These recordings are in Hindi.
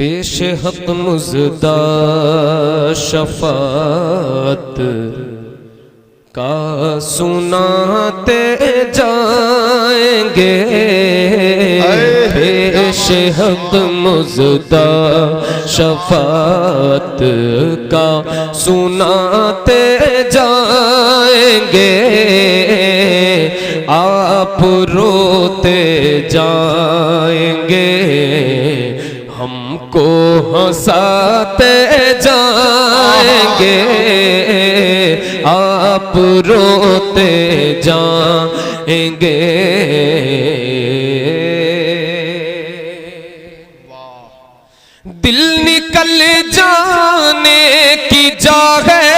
पेश हक मुज़दा शफ़ात का सुनाते जाएंगे। पेश हक मुज़दा शफ़ात का सुनाते जाएंगे। आप रोते जाएंगे, हमको हंसाते जाएंगे। आप रोते जाएंगे। दिल निकल जाने की चाह है,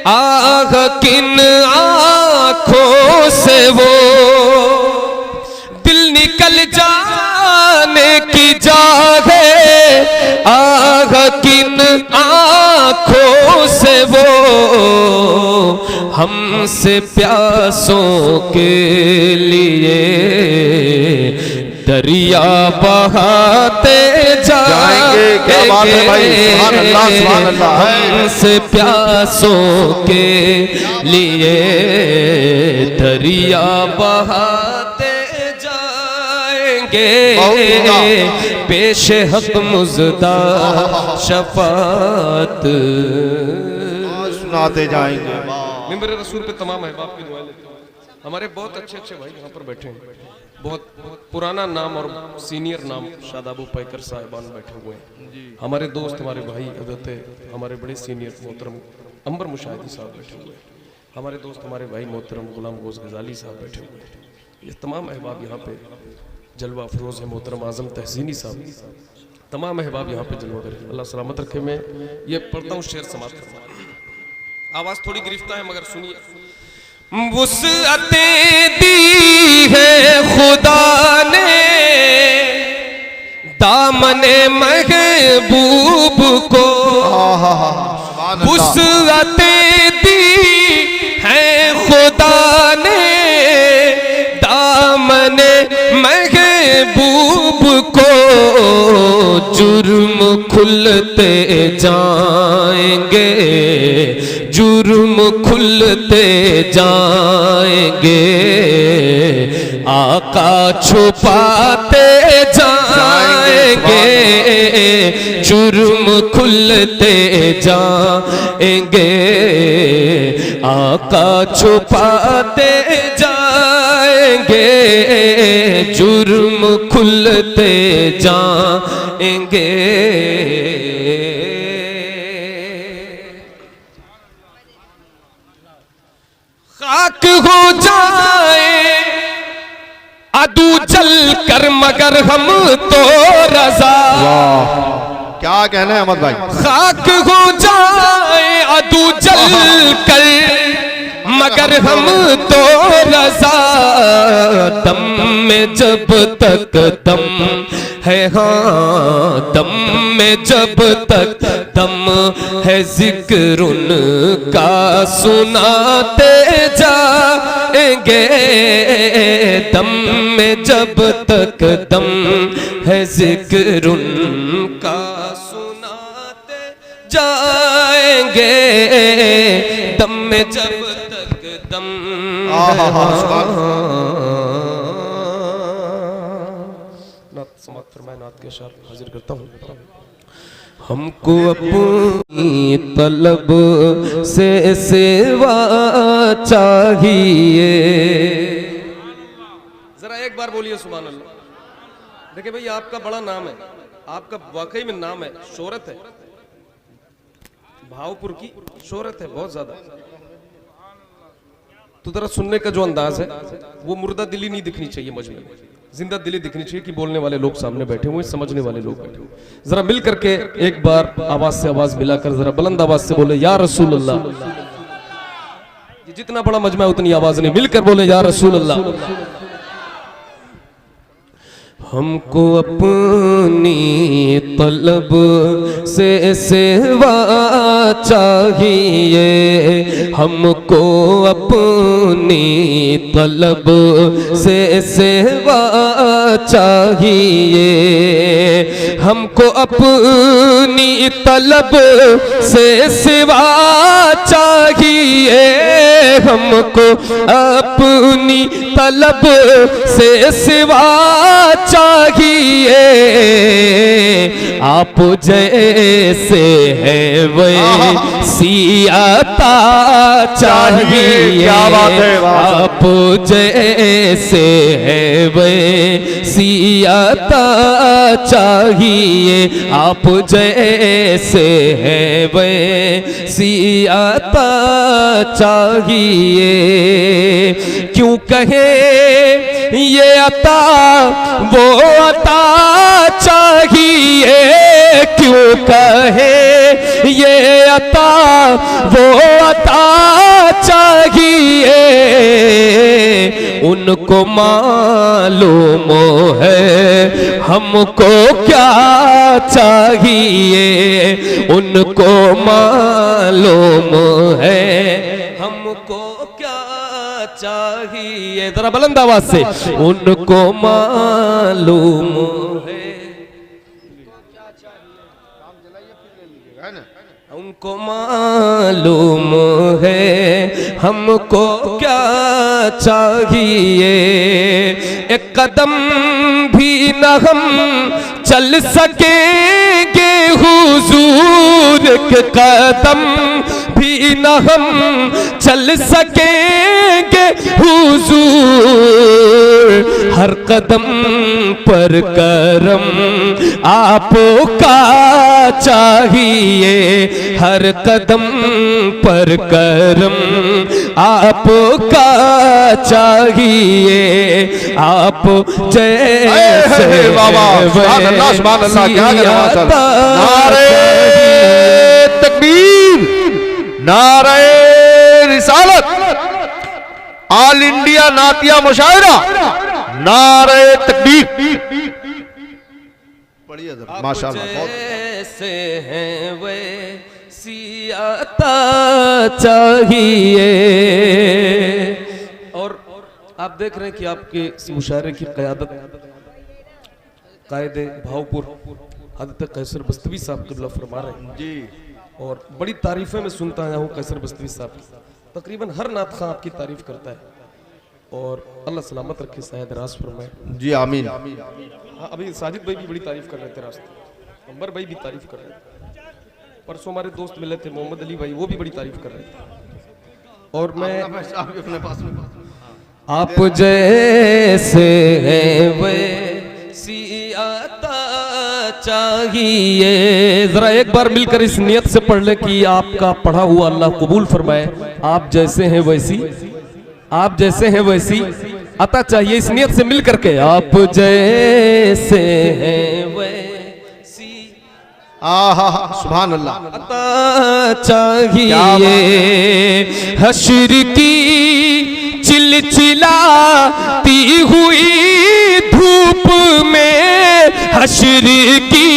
आह किन आँखों से वो। दिल निकल जाने की चाह है, आह किन आँखों से वो। हमसे प्यासों के लिए दरिया बहाते जाएंगे। क्या बात है भाई, सुभान अल्लाह, सुभान अल्लाह। हमसे प्यासों के लिए दरिया बहाते जाएंगे। पेश हक मुज़दा शफ़ात सुनाते जाएंगे। मिंबर रसूल पे तमाम अहबाब की दुआ लेते हैं। हमारे बहुत अच्छे अच्छे भाई यहाँ पर बैठे हैं। बहुत पुराना नाम और सीनियर नाम शादाबू पैकर साहिबान बैठे हुए हैं। हमारे दोस्त, हमारे भाई हज़रत हमारे बड़े सीनियर मोहतरम अंबर मुशाहिदी साहब बैठे हुए हैं। हमारे दोस्त, हमारे भाई मोहतरम गुलाम गोश गजाली साहब बैठे हुए हैं। ये तमाम अहबाब यहाँ पे जलवा अफरोज़ है। मोहतरम आज़म तहसीनी साहब, तमाम अहबाब यहाँ पे जलवा करें। अल्लाह सलामत रखे। मैं ये पढ़ता हूँ शेर समाप्त करता हूँ। आवाज़ थोड़ी गिरफ्तार है मगर सुनिए। वुसअतें दी है खुदा ने दामने महबूब को। वुसअतें दी है खुदा ने दामने महबूब को। जुर्म खुलते जाएंगे, जुर्म खुलते जाएंगे। आका छुपाते जाएंगे, जुर्म खुलते जाएंगे। आका छुपाते जाएंगे, जुर्म खुलते जाएंगे। खाक हो जाए अदू जल कर मगर हम तो रजा। क्या कहना है अहमद भाई। खाक हो जाए अदू जल कर मगर हम तो रजा। दम में जब तक दम है, हाँ दम में जब तक दम है, जिक्र उनका सुनाते जाएंगे। दम में जब तक दम है, जिक्र उनका सुनाते जाएंगे। दम में जब तक दम नात के अशार हाजिर करता हूँ। हमको अपनी तलब से सेवा चाहिए। जरा एक बार बोलिए सुभान अल्लाह। देखिए भाई, आपका बड़ा नाम है, आपका वाकई में नाम है, शोहरत है, भावपुर की शोहरत है बहुत ज्यादा। तो जरा सुनने का जो अंदाज है वो मुर्दा दिली नहीं दिखनी चाहिए, मजमे में जिंदा दिली दिखनी चाहिए कि बोलने वाले लोग सामने बैठे हुए, समझने वाले लोग बैठे हुए। जरा मिल करके एक बार आवाज से आवाज मिलाकर जरा बुलंद आवाज से बोले या रसूल अल्लाह। जितना बड़ा मजमा है उतनी आवाज नहीं, मिलकर बोले या रसूल अल्लाह। हमको अपनी तलब से सेवा चाहिए, हमको अपनी तलब से सेवा चाहिए, हमको अपनी तलब से सिवा चाहिए, हमको अपनी तलब से सिवा चाहिए, आप जैसे है वैसी अता चाहिए, आप जैसे है वैसी अता चाहिए, आप जैसे है वैसी अता चाहिए। क्यों कहे ये अता वो अता चाहिए, क्यों कहे ये अता वो अता चाहिए, उनको मालूम है हमको क्या चाहिए, उनको मालूम है हमको क्या चाहिए। जरा बुलंद आवाज से, उनको मालूम है, उनको मालूम है हमको क्या चाहिए। एक कदम भी न हम चल सकेंगे हुजूर, एक कदम भी न हम चल सकेंगे हुजूर, हर कदम पर करम आपका चाहिए, हर कदम पर करम आपका चाहिए, आप जैसे नारे तकबीर, नारे रिसालत, ऑल इंडिया नातिया मुशायरा, नारे तकबीर। माशाअल्लाह, जैसे हैं वैसी अता चाहिए। और आप देख रहे हैं कि आपके इस मुशायरे की क़यादत कायदे भावपुर हज़रत कैसर बस्तवी साहब क़िबला फरमा रहे हैं जी। और बड़ी तारीफ़ें मैं सुनता आया हूँ कैसर बस्तवी साहब की, तकरीबन हर नात खां आपकी तारीफ़ करता है, और अल्लाह सलामत रखे, शायद रास फरमाए जी, आमीन। हाँ, अभी साजिद भाई भी बड़ी तारीफ कर रहे थे, रास्ते अंबर भाई भी तारीफ कर रहे थे, परसों हमारे दोस्त मिले थे मोहम्मद अली भाई, वो भी बड़ी तारीफ कर रहे थे। और मैं अपने पास में आप जैसे हैं वैसी अता चाहिए। जरा एक बार मिलकर इस नियत से पढ़ ले कि आपका पढ़ा हुआ अल्लाह कबूल फरमाए। आप जैसे हैं वैसी, आप जैसे हैं वैसी अता चाहिए, इस नियत से मिल करके आप जैसे हैं वैसी सुभान अल्लाह अता चाहिए। हश्र की चिलचिलाती हुई धूप में, हश्र की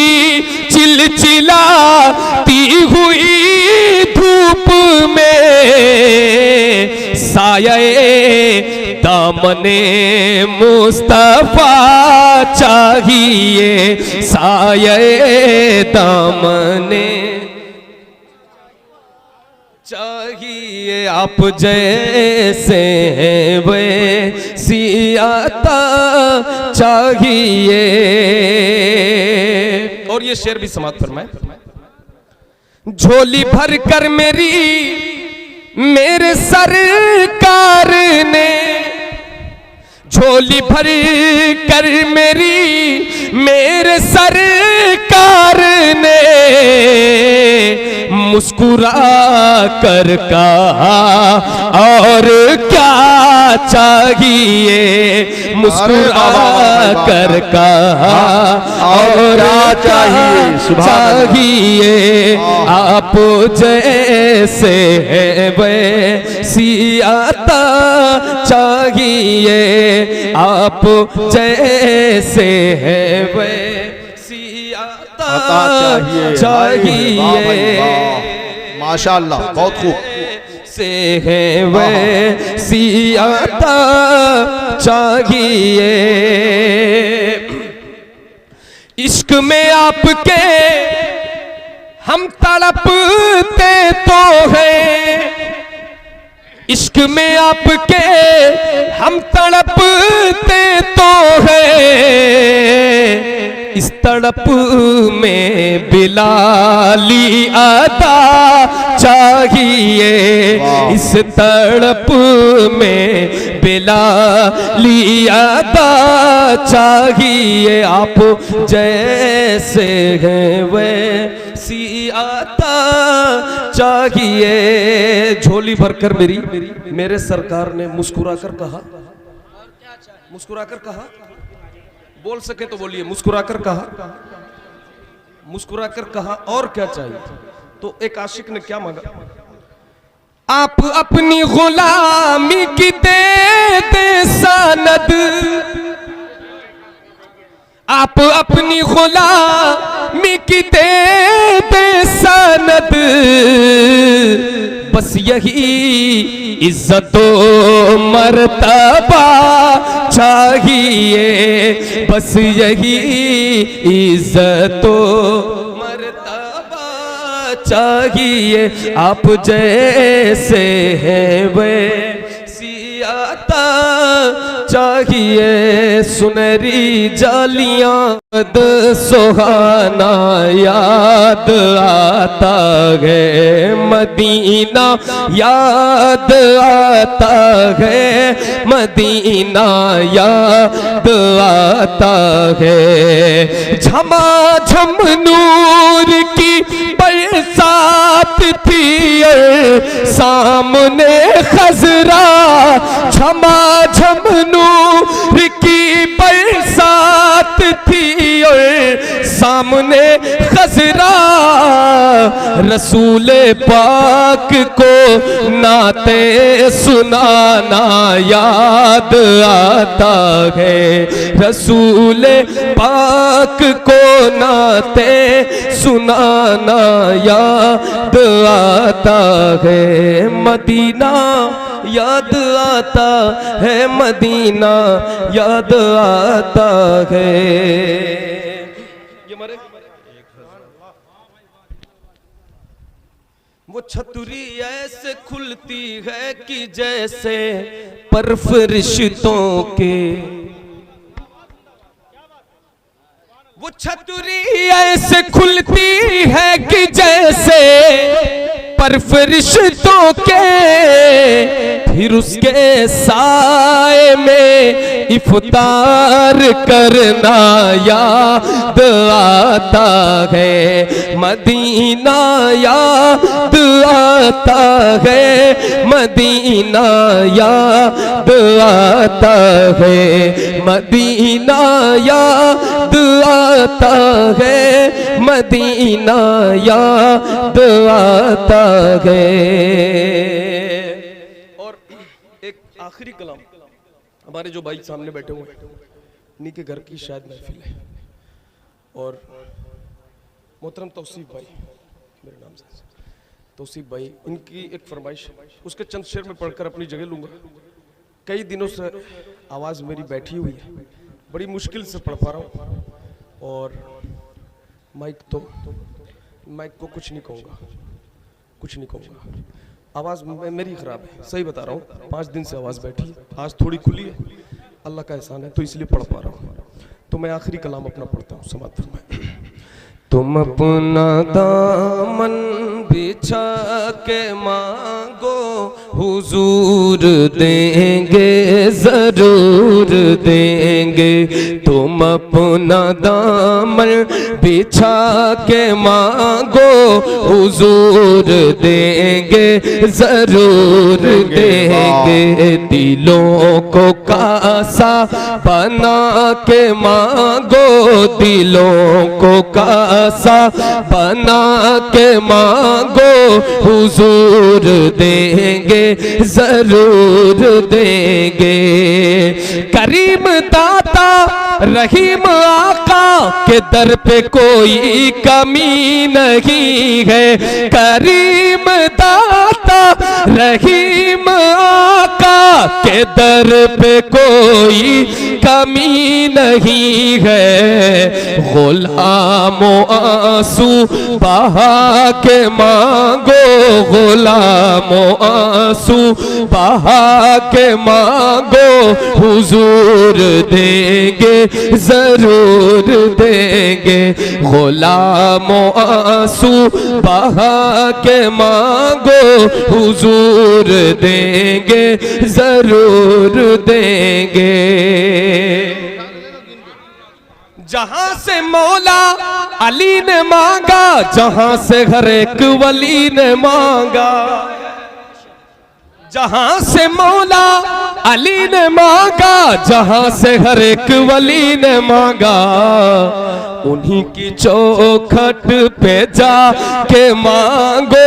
चिलचिलाती हुई धूप में, साये दामने मुस्तफा चाहिए, साये दामने चाहिए, आप जैसे हैं वैसी अता चाहिए। और ये शेर भी समाप्त फरमाए। झोली भर कर मेरे सरकार ने, झोली भर कर मेरे सरकार ने, मुस्कुरा कर कहा और क्या चाहिए, मुस्कुरा कर कहा और क्या चाहिए, आप जैसे हैं वैसी अता चाहिए, आप जैसे हैं वैसी अता चाहिए। माशाअल्लाह, बहुत खूब। जैसे है वैसी आता चाहिए। इश्क में आपके हम तड़पते तो हैं, इश्क में आपके हम तड़पते तो हैं, इस तड़प में बिलाली अदा चाहिए, इस तड़प में बिलाली अदा चाहिए। आप जैसे हैं वैसी आता चाहिए। झोली भरकर मेरे सरकार ने मुस्कुराकर कहा, मुस्कुराकर कहा, बोल सके तो बोलिए, मुस्कुराकर कहा, मुस्कुराकर कहा और क्या चाहिए। तो एक आशिक ने क्या मांगा, आप अपनी गुलामी की दे सनद, आप अपनी गुलामी की दे सनद, बस यही इज्जतो मर्तबा चाहिए, बस यही इज्जतो मर्तबा चाहिए। आप जैसे हैं वैसी आता चाहिए। सुनहरी जालियां सुहाना याद आता है, मदीना याद आता है, मदीना याद आता है। झमाझम नूर की बरसात थी और सामने खजरा, झमाझम नूर की बरसात थी और सामने खजरा। रसूल पाक को नाते सुनाना याद आता है, रसूल पाक को नाते सुनाना याद आता है। मदीना याद आता है, मदीना याद आता है। ये मरे वो छतरी ऐसे खुलती है कि जैसे परफरिश्तों के, वो छतरी ऐसे खुलती है कि जैसे परफरिश्तों के, फिर उसके साए में इफ्तार करना याद आता है। मदीना याद आता है, मदीना याद आता है, मदीना याद आता है, मदीना याद आता है। और एक आखिरी कलाम हमारे जो भाई सामने बैठे हुए हैं, इन्हीं के घर की शायद महफिल है, और मोहतरम तौसीफ भाई, मेरे नाम से तौसीफ भाई, इनकी एक फरमाइश, उसके चंद शेर में पढ़कर अपनी जगह लूंगा। कई दिनों से आवाज़ मेरी बैठी हुई है, बड़ी मुश्किल से पढ़ पा रहा हूँ, और माइक को कुछ नहीं कहूँगा, कुछ नहीं कहूँगा। आवाज़ मेरी ख़राब है, सही बता रहा हूँ। 5 दिन से आवाज़ बैठी है, आज थोड़ी खुली है, अल्लाह का एहसान है, तो इसलिए पढ़ पा रहा हूँ। तो मैं आखिरी कलाम अपना पढ़ता हूँ, समाप्त फरमाएं। तुम अपना दामन बिछा के मांगो, हुजूर देंगे, जरूर देंगे। तुम अपना दामन बिछा के मांगो, हुजूर देंगे, जरूर देंगे। दिलों को कासा बना के मांगो, दिलों को कासा बना के मांगो, हुजूर देंगे, जरूर देंगे। करीम दाता रहीम आका के दर पे कोई कमी नहीं है। करीम दाता रहीम आका के दर पे कोई कमी नहीं है। गुलामो आंसू बहा के मांगो, गुलामो आंसू बहा के मांगो, हुजूर देंगे जरूर देंगे। गुलामो आंसू बहा के मांगो, हुजूर देंगे जरूर देंगे। जहां से मौला अली ने मांगा, जहां से हर एक वली ने मांगा, जहां से मौला अली ने मांगा, जहां से हर एक वली ने मांगा, उन्हीं की चौखट पे जा के मांगो,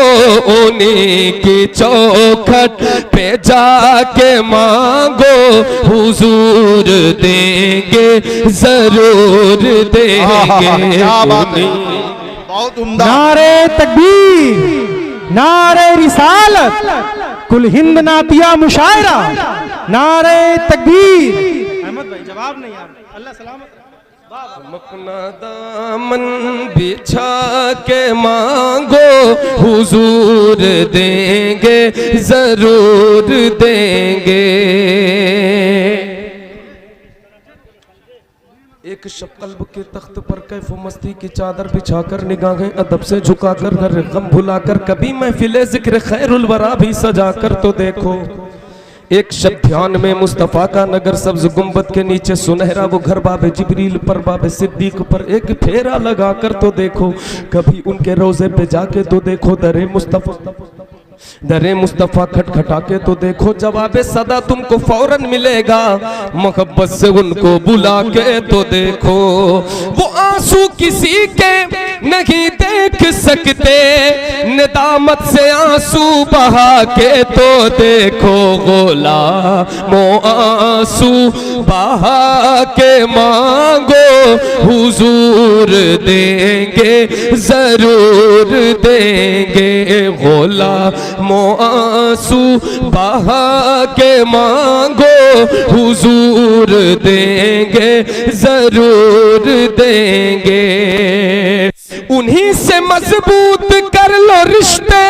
उन्हीं की चौखट पे जा के मांगो, हुजूर देंगे जरूर देंगे। बहुत उम्दा। नारे तकबीर, नारे रिसालत, कुल हिंद नातिया मुशायरा, नारे तकबीर। अहमद भाई जवाब नहीं यार, अल्लाह सलामत। अपना दामन बिछा के मांगो, हुजूर देंगे जरूर देंगे। एक शब कल्ब के तख्त पर कैफ मस्ती की चादर बिछाकर, निगाहें अदब से झुकाकर, हर गम भुलाकर, कभी महफिले जिक्र खैरुल वरा भी सजाकर तो देखो। एक शब ध्यान में मुस्तफ़ा का नगर, सब्ज गुंबद के नीचे सुनहरा वो घर, बाबे जिब्रील पर बाबे सिद्दीक पर एक फेरा लगा कर तो देखो। कभी उनके रोजे पे जाके तो देखो, दरे मुस्तफ़ा खटखटा के तो देखो, जवाबे सदा तुमको फौरन मिलेगा। मोहब्बत से उनको बुला के तो देखो। वो आंसू किसी के नहीं देख सकते, निदामत से आंसू बहा के तो देखो। गुलामो आंसू बहा के मांगो, हुजूर देंगे जरूर देंगे। गुलामो आंसू बहा के मांगो, हुजूर देंगे जरूर देंगे। उन्हीं से मजबूत कर लो रिश्ते,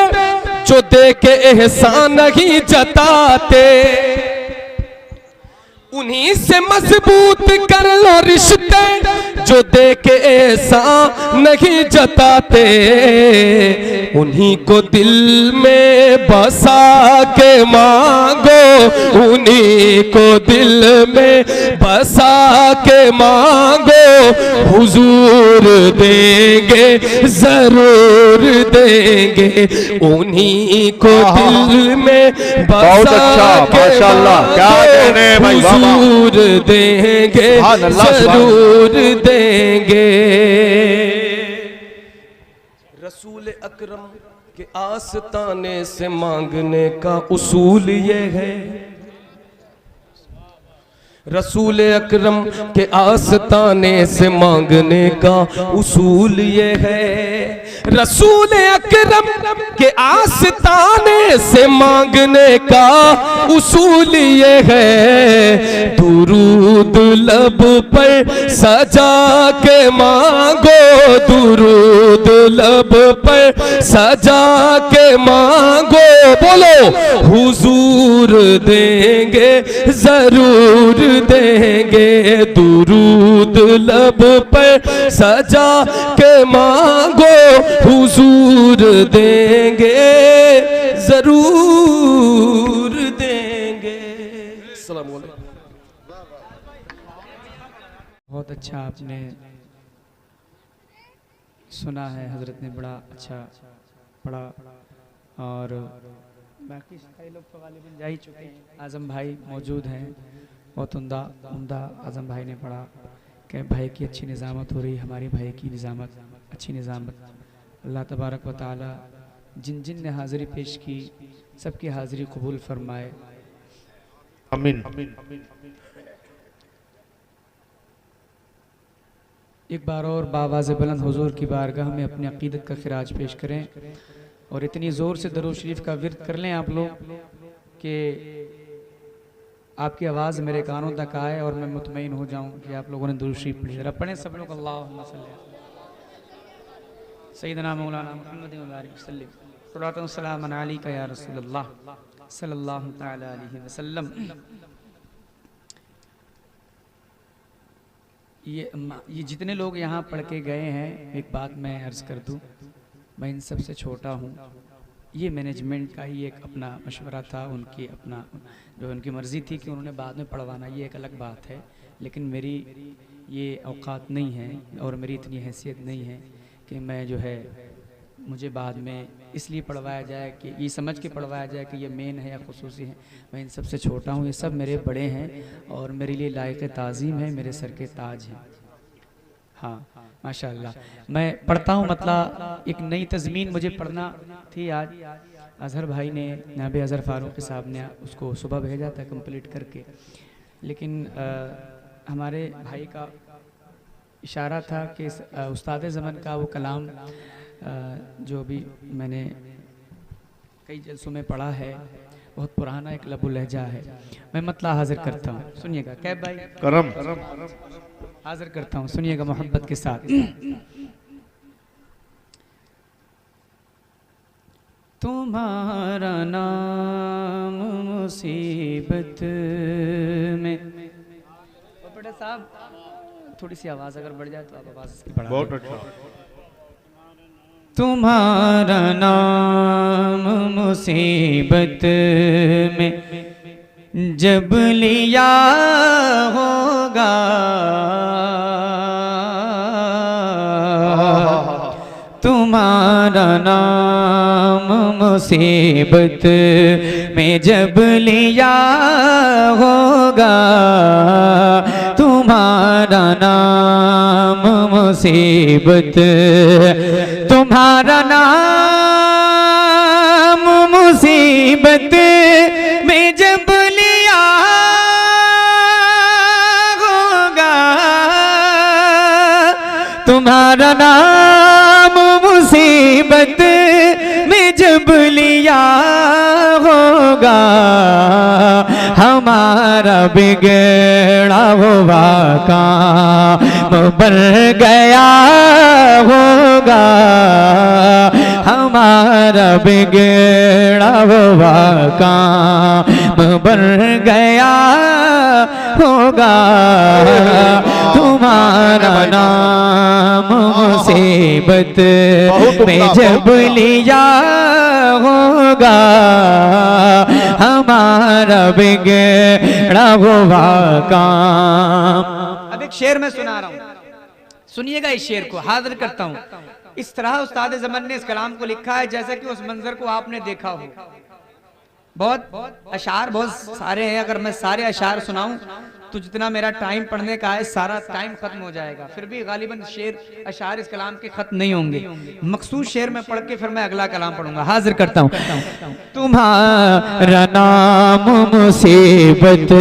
जो दे के एहसान नहीं जताते। उन्हीं से मजबूत कर लो रिश्ते, जो दे के एहसान नहीं जताते। उन्हीं को दिल में बसा के मांगो, उन्हीं को दिल में बसा के मांगो, हुजूर देंगे जरूर देंगे। उन्हीं को दिल में बसा के मांगो, जरूर देंगे जरूर देंगे। रसूल अकरम के आस्ताने से मांगने का उसूल ये है। रसूल अकरम के आस्ताने से मांगने का उसूल ये है। रसूल अकरम के आस्ताने से मांगने का उसूल ये है। दुरूद लब पर सजा के मांगो, दुरूद लब पर सजा के मांगो। बोलो हुजूर देंगे जरूर देंगे। दुरूद लब पर सजा के मांगो, हुजूर देंगे जरूर देंगे। अस्सलाम वालेकुम। बहुत अच्छा आपने सुना है, हजरत ने बड़ा अच्छा पढ़ा। और बाकी कई लोग तो गालिबन जा ही चुके हैं। आजम भाई मौजूद हैं, बहुत उम्दा आजम भाई ने पढ़ा कि भाई की अच्छी निज़ामत हो रही, हमारे भाई की निज़ामत अच्छी निज़ामत। अल्लाह तबारक व तआला जिन जिन ने हाज़िरी पेश की सबकी हाज़िरी कबूल फरमाए, आमीन। एक बार और बावाज़ बुलंद हुजूर की बारगाह में अपनी अक़ीदत का खिराज पेश करें। और इतनी ज़ोर से दरूद शरीफ का विर्द कर लें आप लोग कि आपकी आवाज़ मेरे कानों तक आए और मैं मुतमईन हो जाऊं कि आप लोगों ने दरूद शरीफ पढ़ी। जरा पढ़ें सब लोग, अल्लाहुम्मा सल्ली सय्यदना मौलाना मुहम्मद व बारिक वसल्लम सल्लल्लाहु अलैहि या रसूलल्लाह सल्लल्लाहु तआला अलैहि वसल्लम। ये जितने लोग यहाँ पढ़ के गए हैं, एक बात मैं अर्ज़ कर दूँ, मैं इन सब से छोटा हूँ। ये मैनेजमेंट का ही एक अपना मशवरा था, उनकी अपना जो उनकी मर्ज़ी थी कि उन्होंने बाद में पढ़वाना, ये एक अलग बात है। लेकिन मेरी ये औकात नहीं है और मेरी इतनी हैसियत नहीं है कि मैं जो है मुझे बाद में इसलिए पढ़वाया जाए कि ये समझ के पढ़वाया जाए कि ये मेन है या खुसूसी है। मैं इन सब से छोटा हूँ, ये सब मेरे बड़े हैं और मेरे लिए लायक ताज़ीम है, मेरे सर के ताज हैं। हाँ माशाअल्लाह। मैं पढ़ता हूँ, मतलब एक नई तज़मीन मुझे पढ़ना थी। आज अज़हर भाई ने, नाबे अज़हर फ़ारूक़ी साहब ने उसको सुबह भेजा था कंप्लीट करके, लेकिन हमारे भाई का इशारा था कि उस्ताद ज़मान का वो कलाम जो भी मैंने कई जलसों में पढ़ा है, बहुत पुराना एक लबु लहजा है। मैं मतला हाजिर करता हूँ, सुनिएगा। कैब भाई करम हाजिर करता हूँ, सुनिएगा मोहब्बत के साथ। तुम्हारा नाम मुसीबत में, बेटा साहब थोड़ी सी आवाज़ अगर बढ़ जाए तो आप आवाज़ इसकी बढ़ा। बहुत अच्छा। तुम्हारा नाम मुसीबत में जब लिया होगा, तुम्हारा नाम मुसीबत में जब लिया होगा, तुम्हारा नाम मुसीबत, तुम्हारा नाम मुसीबत में जब लिया होगा, तुम्हारा नाम मुसीबत में जब लिया होगा, हमारा बिगड़ा हुआ काम बन गया होगा, हमारा बिगड़ा हुआ काम बन गया होगा, तुम्हारा नाम मुसीबत में जब लिया होगा, हमारा बिगड़ा हुआ काम। अब एक शेर मैं सुना रहा हूँ, सुनिएगा इस शेर को, हाजिर करता हूँ। इस तरह उस्ताद ज़मान ने इस कलाम को लिखा है जैसा कि उस मंजर को आपने देखा हो। बहुत अशार बहुत सारे हैं, अगर मैं सारे अशार सुनाऊं तो जितना मेरा टाइम पढ़ने का है सारा टाइम खत्म हो जाएगा। फिर भी गालिबन शेर अशार इस कलाम के खत्म नहीं होंगे। मखसूस शेर में पढ़ के फिर मैं अगला कलाम पढ़ूंगा। हाजिर करता हूँ। तुम्हारा नाम मुसीबत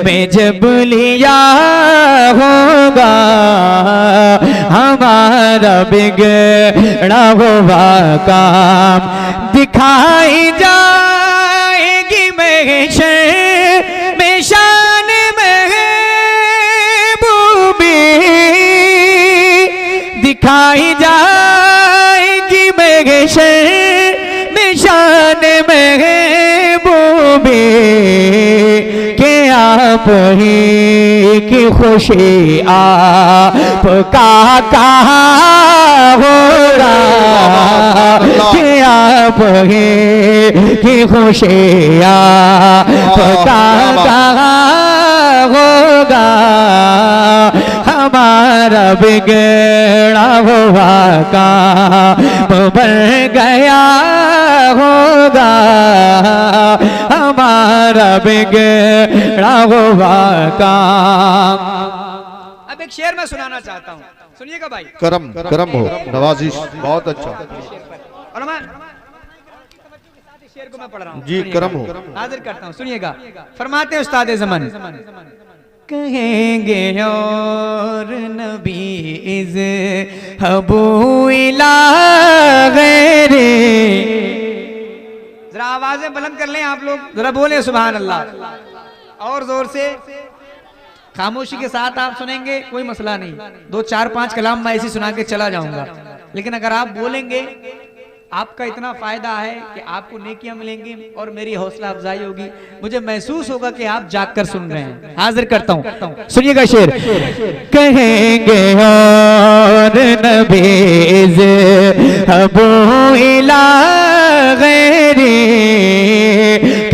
में जब लिया होगा, हमारा बिगड़ा हुआ काम दिखाई जाएगी महशर में शान महबूबी, दिखाई जाएगी महशर में शान महबूबी, के आप ही की खुशी आपका कहा होगा, कि आप ही की खुशी आपका कहा होगा, हमारा बिगड़ा हुआ काम बन गया होगा, हमारा बिगड़ा हुआ काम। अब एक शेर मैं सुनाना चाहता हूँ, सुनिएगा भाई। करम करम हो, नवाजिश बहुत अच्छा। और मैं शेर को मैं पढ़ रहा हूँ जी, करम हो। हाजिर करता हूँ, सुनिएगा। फरमाते हैं उस्ताद ज़मान, कहेंगे और नबी इज़ हबू इला गैरे आवाजें बुलंद कर लें आप लोग, जरा बोले सुभान अल्लाह और जोर से। खामोशी के साथ आप सुनेंगे कोई मसला नहीं, 2 4 5 कलाम मैं ऐसे सुना के चला जाऊंगा, लेकिन अगर आप बोलेंगे आपका इतना फायदा है कि आपको नेकियां मिलेंगी और मेरी हौसला अफजाई होगी, मुझे महसूस होगा कि आप जागकर सुन रहे हैं। हाजिर करता हूं, सुनिएगा शेर। कहेंगे और नबीज अबू इला गैरी,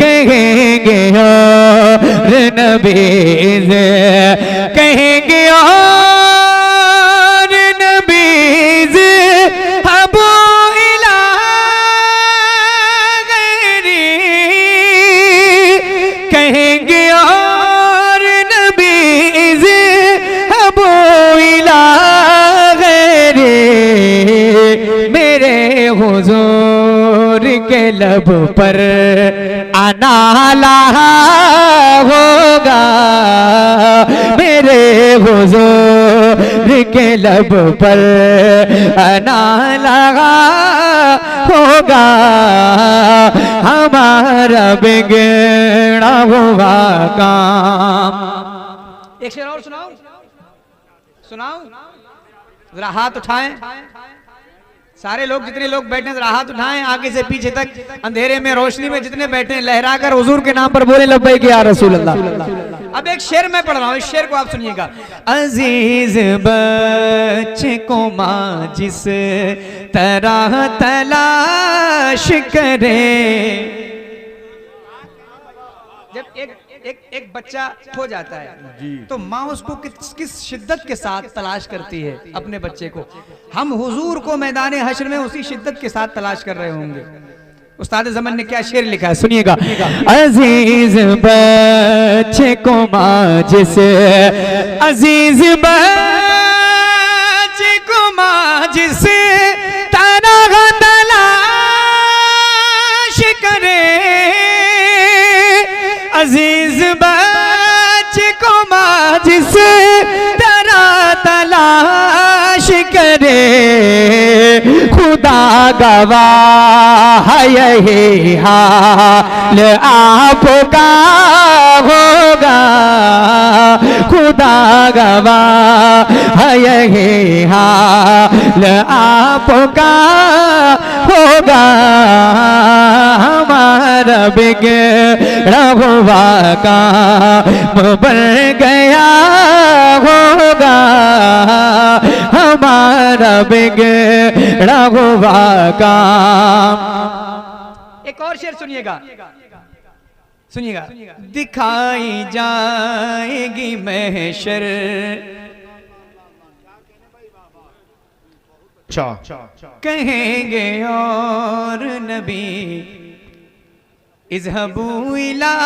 कहेंगे और नबीज, कहेंगे और नबीज अबू कहेंगे और नबीज अबू इला गैरे, मेरे हुजूर के लब पर आना लगा होगा, मेरे हुजूर के लब पर आना लगा होगा, हमारा बिगड़ा हुआ काम। एक शेर और सुनाओ, सुनाओ जरा, हाथ उठाएं सारे लोग, जितने लोग बैठे जरा हाथ उठाएं, आगे से पीछे तक, अंधेरे में रोशनी में जितने बैठे, लहराकर हुजूर के नाम पर बोले लब्बैक या रसूल अल्लाह। अब एक शेर मैं पढ़ रहा हूं, इस शेर को आप सुनिएगा। अजीज बच्चे को माँ जिस तरह तलाश करे, जब एक बच्चा हो जाता है तो माँ उसको किस शिद्दत के साथ तलाश करती है अपने बच्चे को, हम हुजूर को मैदान हश्र में उसी शिद्दत के साथ तलाश कर रहे होंगे। उस्ताद ज़मान ने क्या शेर लिखा है, सुनिएगा। अजीज बच्चे को माँ जिसे, अजीज बच्चे को माँ जिसे तरह तलाश करे, अजीज बच्चे को माँ जिसे तरह तलाश करे, खुदा गवाह यही हाल आपका होगा, खुदा गवाह यही हाल आपका होगा, हमारा बिगड़ा हुआ काम बन गया होगा, हमारा बिगड़ा हुआ काम। एक और शेर सुनिएगा, सुनिएगा। दिखाई जाएगी महशर, कहेंगे और नबी इज़हबू इला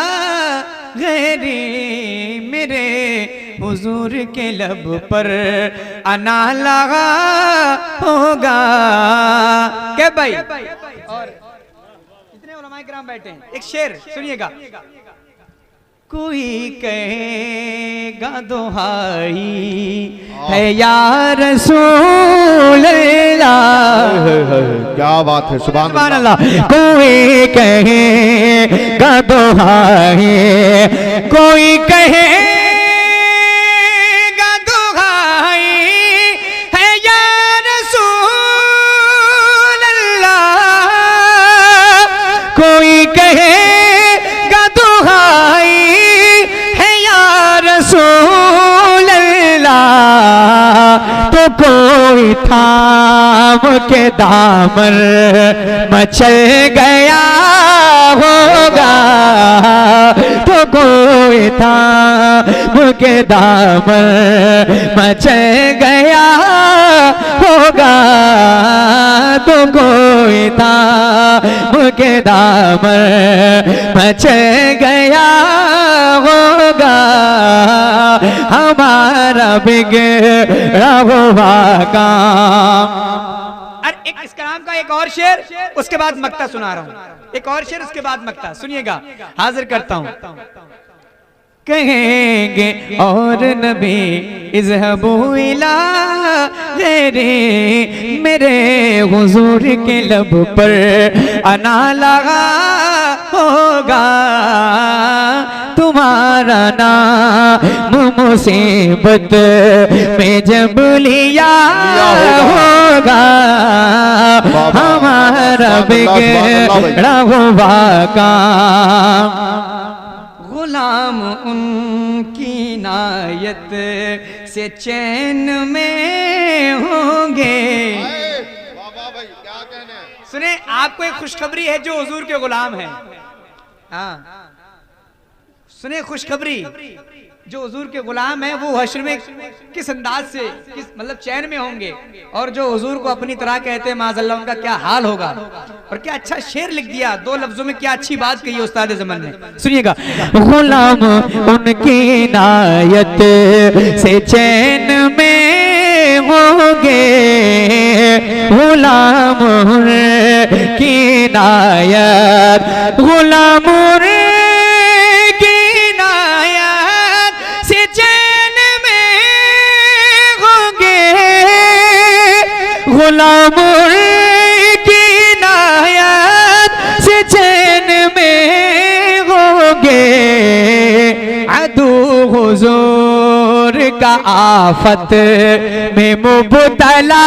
गैरी, मेरे हुजूर के लब पर आना लगा होगा। क्या भाई, और इतने उलमाए किराम बैठे हैं, एक शेर सुनिएगा। कोई कहेगा दुहाई है या रसूल अल्लाह, क्या बात है, सुभान अल्लाह। कोई कहेगा दुहाई, कोई कहेगा दुहाई है या रसूल अल्लाह, कोई कहेगा दुहाई रसूल अल्लाह, तो कोई थाम के दामन मचल गया होगा, तो कोई थाम के दामन मचल गया होगा, तो कोई थाम के दामन मचल गया होगा, हमारा बिगड़ा हुआ काम। और इस कलाम का एक और शेर, उसके बाद मक्ता सुना रहा हूं, एक और शेर उसके बाद मक्ता, सुनिएगा। हाजिर करता हूं। कहेंगे और नबी इज़हबू इला गैरी, मेरे हुजूर के लब पर आना लगा होगा, तुम्हारा नाम मुसीबत में जब लिया होगा, हमारा बिगड़ा हुआ काम, गुलाम उनकी नायत से चैन में होंगे। सुने, आपको एक खुशखबरी है जो हुजूर के गुलाम हैं। हाँ सुने, खुशखबरी, जो हुजूर के गुलाम है वो हश्र में किस अंदाज से, किस मतलब चैन में होंगे, और जो हुजूर को अपनी तरह कहते हैं माज़अल्लाह, उनका क्या हाल होगा। और क्या अच्छा शेर लिख दिया, 2 लफ्जों में क्या अच्छी बात कही है उस्ताद ज़मान ने, सुनिएगा। गुलाम उनकी नायत से चैन में होंगे, गुलाम उनकी नायत, गुलाम गुलाम की नायत से चैन में होंगे, अदू हुजूर का आफत में मुब्तला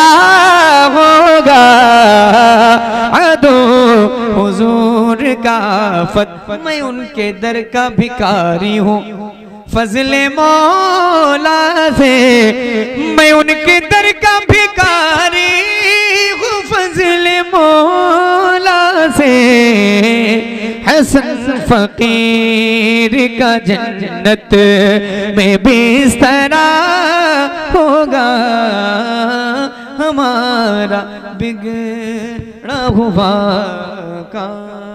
होगा, अदू हुजूर का आफत। मैं उनके दर का भिखारी हूँ, फजले मौला से, मैं उनके दर का भिखारी हूँ, फजले मौला से। हसन फकीर का जन्नत में बिस्तरा होगा, हमारा बिगड़ा हुआ काम।